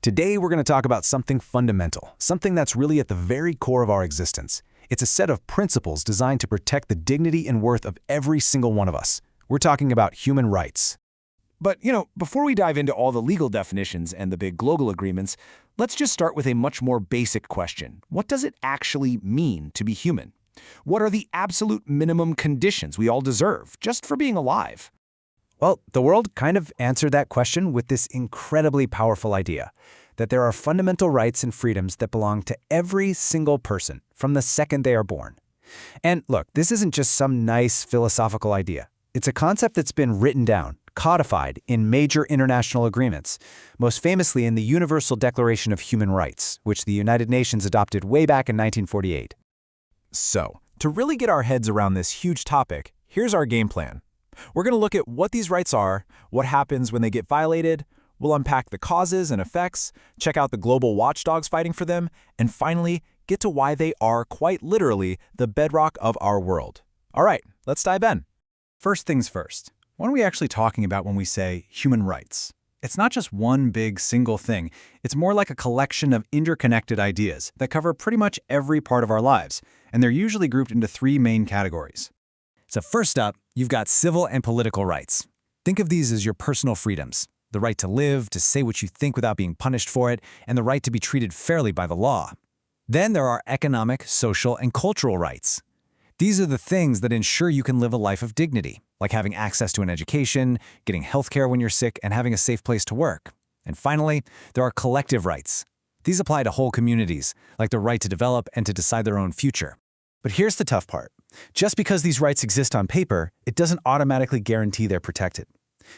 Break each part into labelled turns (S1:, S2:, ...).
S1: Today, we're going to talk about something fundamental, something that's really at the very core of our existence. It's a set of principles designed to protect the dignity and worth of every single one of us. We're talking about human rights.
S2: But, before we dive into all the legal definitions and the big global agreements, let's just start with a much more basic question. What does it actually mean to be human? What are the absolute minimum conditions we all deserve just for being alive?
S1: Well, the world kind of answered that question with this incredibly powerful idea that there are fundamental rights and freedoms that belong to every single person from the second they are born. And look, this isn't just some nice philosophical idea. It's a concept that's been written down, codified in major international agreements, most famously in the Universal Declaration of Human Rights, which the United Nations adopted way back in 1948.
S3: So, to really get our heads around this huge topic, here's our game plan. We're going to look at what these rights are, what happens when they get violated, we'll unpack the causes and effects, check out the global watchdogs fighting for them, and finally, get to why they are quite literally the bedrock of our world. All right, let's dive in.
S4: First things first, what are we actually talking about when we say human rights? It's not just one big single thing. It's more like a collection of interconnected ideas that cover pretty much every part of our lives, and they're usually grouped into three main categories.
S1: So first up, you've got civil and political rights. Think of these as your personal freedoms. The right to live, to say what you think without being punished for it, and the right to be treated fairly by the law. Then there are economic, social, and cultural rights. These are the things that ensure you can live a life of dignity, like having access to an education, getting health care when you're sick, and having a safe place to work. And finally, there are collective rights. These apply to whole communities, like the right to develop and to decide their own future. But here's the tough part. Just because these rights exist on paper, it doesn't automatically guarantee they're protected.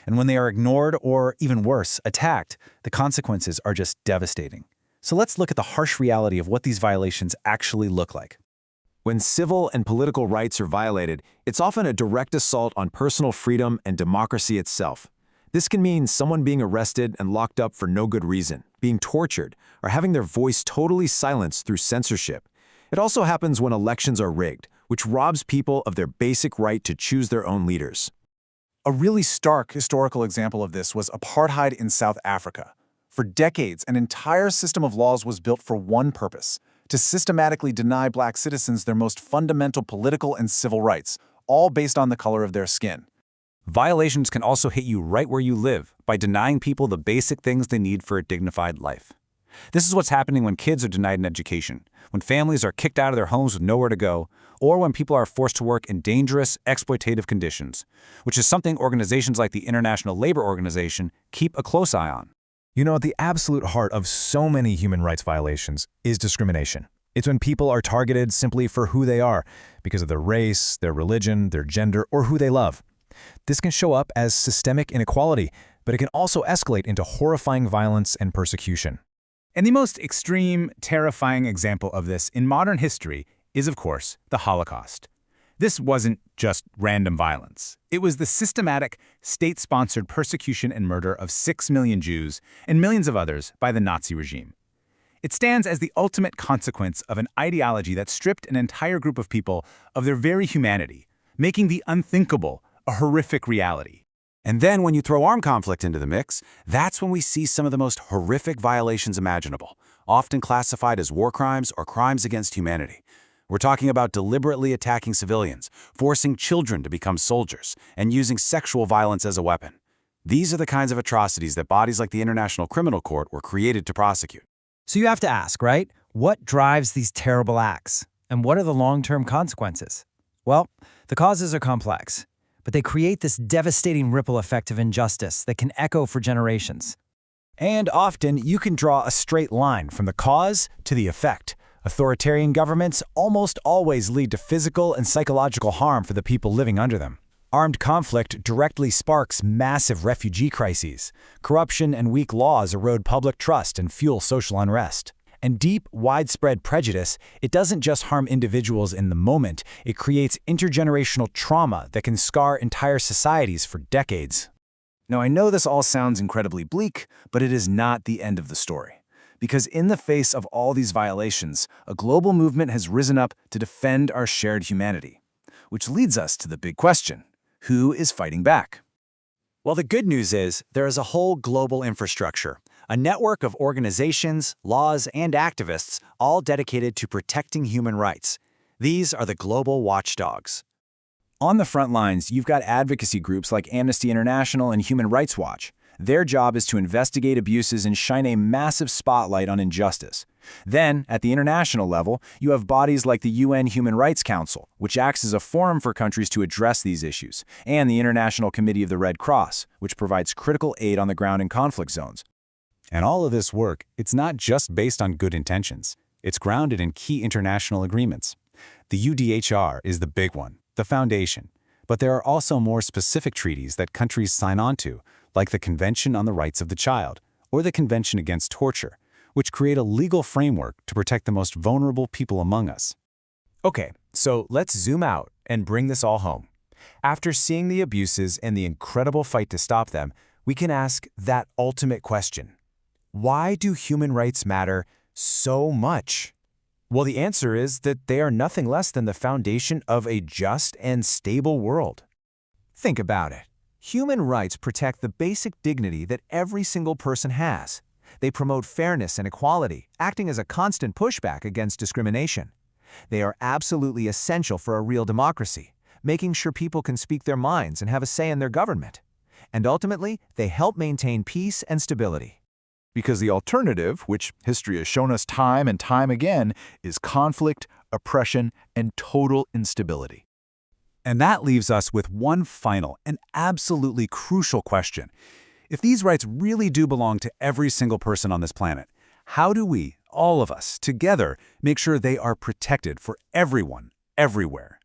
S1: And when they are ignored or, even worse, attacked, the consequences are just devastating. So let's look at the harsh reality of what these violations actually look like.
S3: When civil and political rights are violated, it's often a direct assault on personal freedom and democracy itself. This can mean someone being arrested and locked up for no good reason, being tortured, or having their voice totally silenced through censorship. It also happens when elections are rigged, which robs people of their basic right to choose their own leaders.
S4: A really stark historical example of this was apartheid in South Africa. For decades, an entire system of laws was built for one purpose: to systematically deny black citizens their most fundamental political and civil rights, all based on the color of their skin.
S1: Violations can also hit you right where you live by denying people the basic things they need for a dignified life. This is what's happening when kids are denied an education, when families are kicked out of their homes with nowhere to go, or when people are forced to work in dangerous, exploitative conditions, which is something organizations like the International Labor Organization keep a close eye on.
S5: You know, at the absolute heart of so many human rights violations is discrimination. It's when people are targeted simply for who they are, because of their race, their religion, their gender, or who they love. This can show up as systemic inequality, but it can also escalate into horrifying violence and persecution.
S6: And the most extreme, terrifying example of this in modern history is, of course, the Holocaust. This wasn't just random violence. It was the systematic, state-sponsored persecution and murder of 6 million Jews and millions of others by the Nazi regime. It stands as the ultimate consequence of an ideology that stripped an entire group of people of their very humanity, making the unthinkable a horrific reality.
S3: And then when you throw armed conflict into the mix, that's when we see some of the most horrific violations imaginable, often classified as war crimes or crimes against humanity. We're talking about deliberately attacking civilians, forcing children to become soldiers, and using sexual violence as a weapon. These are the kinds of atrocities that bodies like the International Criminal Court were created to prosecute.
S7: So you have to ask, right? What drives these terrible acts? And what are the long-term consequences? Well, the causes are complex, but they create this devastating ripple effect of injustice that can echo for generations.
S1: And often, you can draw a straight line from the cause to the effect. Authoritarian governments almost always lead to physical and psychological harm for the people living under them. Armed conflict directly sparks massive refugee crises. Corruption and weak laws erode public trust and fuel social unrest. And deep, widespread prejudice, it doesn't just harm individuals in the moment, it creates intergenerational trauma that can scar entire societies for decades.
S2: Now, I know this all sounds incredibly bleak, but it is not the end of the story. Because in the face of all these violations, a global movement has risen up to defend our shared humanity. Which leads us to the big question: who is fighting back?
S1: Well, the good news is there is a whole global infrastructure, a network of organizations, laws, and activists all dedicated to protecting human rights. These are the global watchdogs.
S2: On the front lines, you've got advocacy groups like Amnesty International and Human Rights Watch. Their job is to investigate abuses and shine a massive spotlight on injustice. Then, at the international level, you have bodies like the UN Human Rights Council, which acts as a forum for countries to address these issues, and the International Committee of the Red Cross, which provides critical aid on the ground in conflict zones.
S3: And all of this work, it's not just based on good intentions. It's grounded in key international agreements. The UDHR is the big one, the foundation. But there are also more specific treaties that countries sign on to, like the Convention on the Rights of the Child or the Convention Against Torture, which create a legal framework to protect the most vulnerable people among us.
S5: Okay, so let's zoom out and bring this all home. After seeing the abuses and the incredible fight to stop them, we can ask that ultimate question. Why do human rights matter so much? Well, the answer is that they are nothing less than the foundation of a just and stable world. Think about it. Human rights protect the basic dignity that every single person has. They promote fairness and equality, acting as a constant pushback against discrimination. They are absolutely essential for a real democracy, making sure people can speak their minds and have a say in their government. And ultimately, they help maintain peace and stability.
S4: Because the alternative, which history has shown us time and time again, is conflict, oppression, and total instability.
S3: And that leaves us with one final and absolutely crucial question. If these rights really do belong to every single person on this planet, how do we, all of us, together, make sure they are protected for everyone, everywhere?